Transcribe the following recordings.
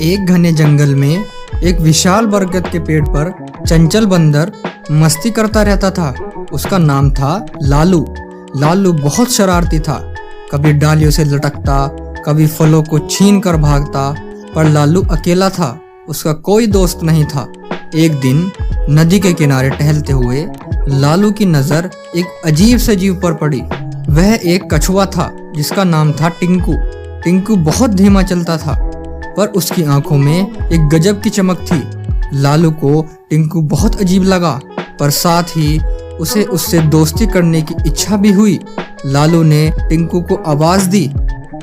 एक घने जंगल में एक विशाल बरगद के पेड़ पर चंचल बंदर मस्ती करता रहता था। उसका नाम था लालू। लालू बहुत शरारती था। कभी डालियों से लटकता, कभी फलों को छीन कर भागता। पर लालू अकेला था, उसका कोई दोस्त नहीं था। एक दिन नदी के किनारे टहलते हुए लालू की नजर एक अजीब से जीव पर पड़ी। वह एक कछुआ था जिसका नाम था टिंकू। टिंकू बहुत धीमा चलता था, पर उसकी आंखों में एक गजब की चमक थी। लालू को टिंकू बहुत अजीब लगा, पर साथ ही उसे उससे दोस्ती करने की इच्छा भी हुई। लालू ने टिंकू को आवाज दी,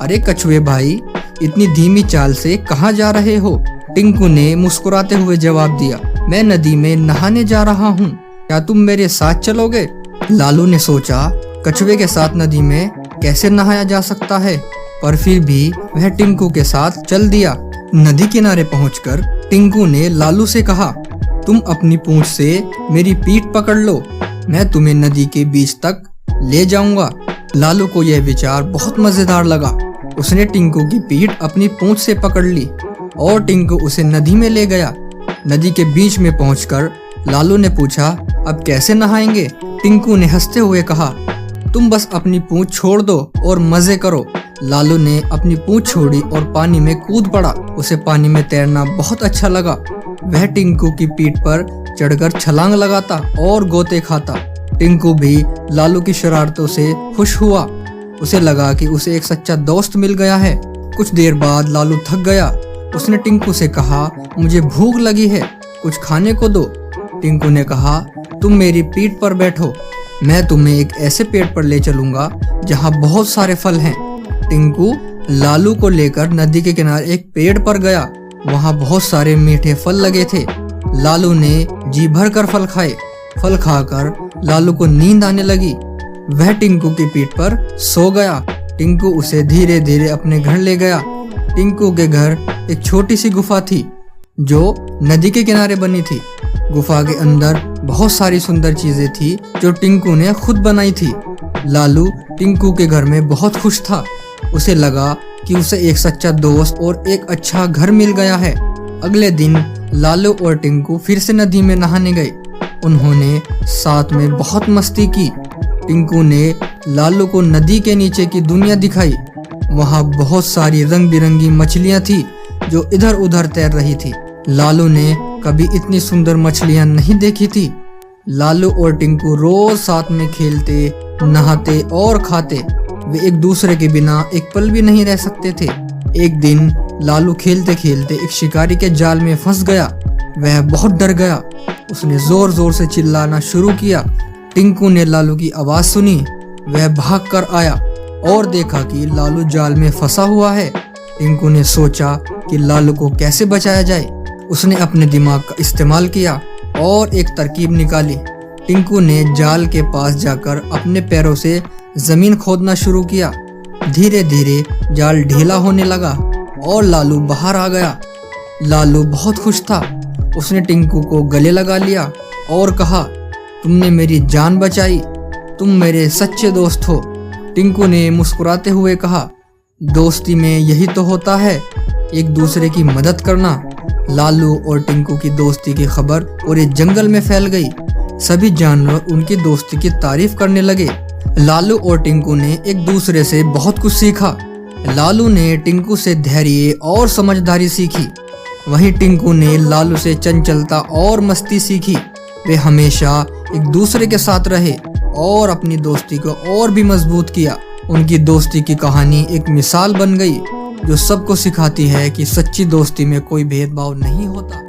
अरे कछुए भाई, इतनी धीमी चाल से कहाँ जा रहे हो? टिंकू ने मुस्कुराते हुए जवाब दिया, मैं नदी में नहाने जा रहा हूँ, क्या तुम मेरे साथ चलोगे? लालू ने सोचा, कछुए के साथ नदी में कैसे नहाया जा सकता है, पर फिर भी वह टिंकू के साथ चल दिया। नदी किनारे पहुंचकर टिंकू ने लालू से कहा, तुम अपनी पूंछ से मेरी पीठ पकड़ लो, मैं तुम्हें नदी के बीच तक ले जाऊंगा। लालू को यह विचार बहुत मजेदार लगा। उसने टिंकू की पीठ अपनी पूंछ से पकड़ ली और टिंकू उसे नदी में ले गया। नदी के बीच में पहुंचकर लालू ने पूछा, अब कैसे नहाएंगे? टिंकू ने हंसते हुए कहा, तुम बस अपनी पूंछ छोड़ दो और मजे करो। लालू ने अपनी पूंछ छोड़ी और पानी में कूद पड़ा। उसे पानी में तैरना बहुत अच्छा लगा। वह टिंकू की पीठ पर चढ़कर छलांग लगाता और गोते खाता। टिंकू भी लालू की शरारतों से खुश हुआ। उसे लगा कि उसे एक सच्चा दोस्त मिल गया है। कुछ देर बाद लालू थक गया। उसने टिंकू से कहा, मुझे भूख लगी है, कुछ खाने को दो। टिंकू ने कहा, तुम मेरी पीठ पर बैठो, मैं तुम्हें एक ऐसे पेड़ पर ले चलूंगा जहाँ बहुत सारे फल हैं। टिंकू लालू को लेकर नदी के किनारे एक पेड़ पर गया। वहाँ बहुत सारे मीठे फल लगे थे। लालू ने जी भर कर फल खाए। फल खाकर लालू को नींद आने लगी। वह टिंकू की पीठ पर सो गया। टिंकू उसे धीरे धीरे अपने घर ले गया। टिंकू के घर एक छोटी सी गुफा थी जो नदी के किनारे बनी थी। गुफा के अंदर बहुत सारी सुंदर चीजें थी जो टिंकू ने खुद बनाई थी। लालू टिंकू के घर में बहुत खुश था। उसे लगा कि उसे एक सच्चा दोस्त और एक अच्छा घर मिल गया है। अगले दिन लालू और टिंकू फिर से नदी में नहाने गए। उन्होंने साथ में बहुत मस्ती की। टिंकू ने लालू को नदी के नीचे की दुनिया दिखाई। वहाँ बहुत सारी रंग बिरंगी मछलियाँ थी जो इधर उधर तैर रही थी। लालू ने कभी इतनी सुंदर मछलियाँ नहीं देखी थी। लालू और टिंकू रोज साथ में खेलते, नहाते और खाते। वे एक दूसरे के बिना एक पल भी नहीं रह सकते थे। एक दिन लालू खेलते खेलते एक शिकारी के जाल में फंस गया। वह बहुत डर गया। उसने जोर जोर से चिल्लाना शुरू किया। टिंकू ने लालू की आवाज सुनी। वह भाग कर आया और देखा कि लालू जाल में फंसा हुआ है। टिंकू ने सोचा कि लालू को कैसे बचाया जाए। उसने अपने दिमाग का इस्तेमाल किया और एक तरकीब निकाली। टिंकू ने जाल के पास जाकर अपने पैरों से जमीन खोदना शुरू किया। धीरे धीरे जाल ढीला होने लगा और लालू बाहर आ गया। लालू बहुत खुश था। उसने टिंकू को गले लगा लिया और कहा, तुमने मेरी जान बचाई, तुम मेरे सच्चे दोस्त हो। टिंकू ने मुस्कुराते हुए कहा, दोस्ती में यही तो होता है, एक दूसरे की मदद करना। लालू और टिंकू की दोस्ती की खबर पूरे जंगल में फैल गई। सभी जानवर उनकी दोस्ती की तारीफ करने लगे। लालू और टिंकू ने एक दूसरे से बहुत कुछ सीखा। लालू ने टिंकू से धैर्य और समझदारी सीखी। वहीं टिंकू ने लालू से चंचलता और मस्ती सीखी। वे हमेशा एक दूसरे के साथ रहे और अपनी दोस्ती को और भी मजबूत किया। उनकी दोस्ती की कहानी एक मिसाल बन गई जो सबको सिखाती है कि सच्ची दोस्ती में कोई भेदभाव नहीं होता।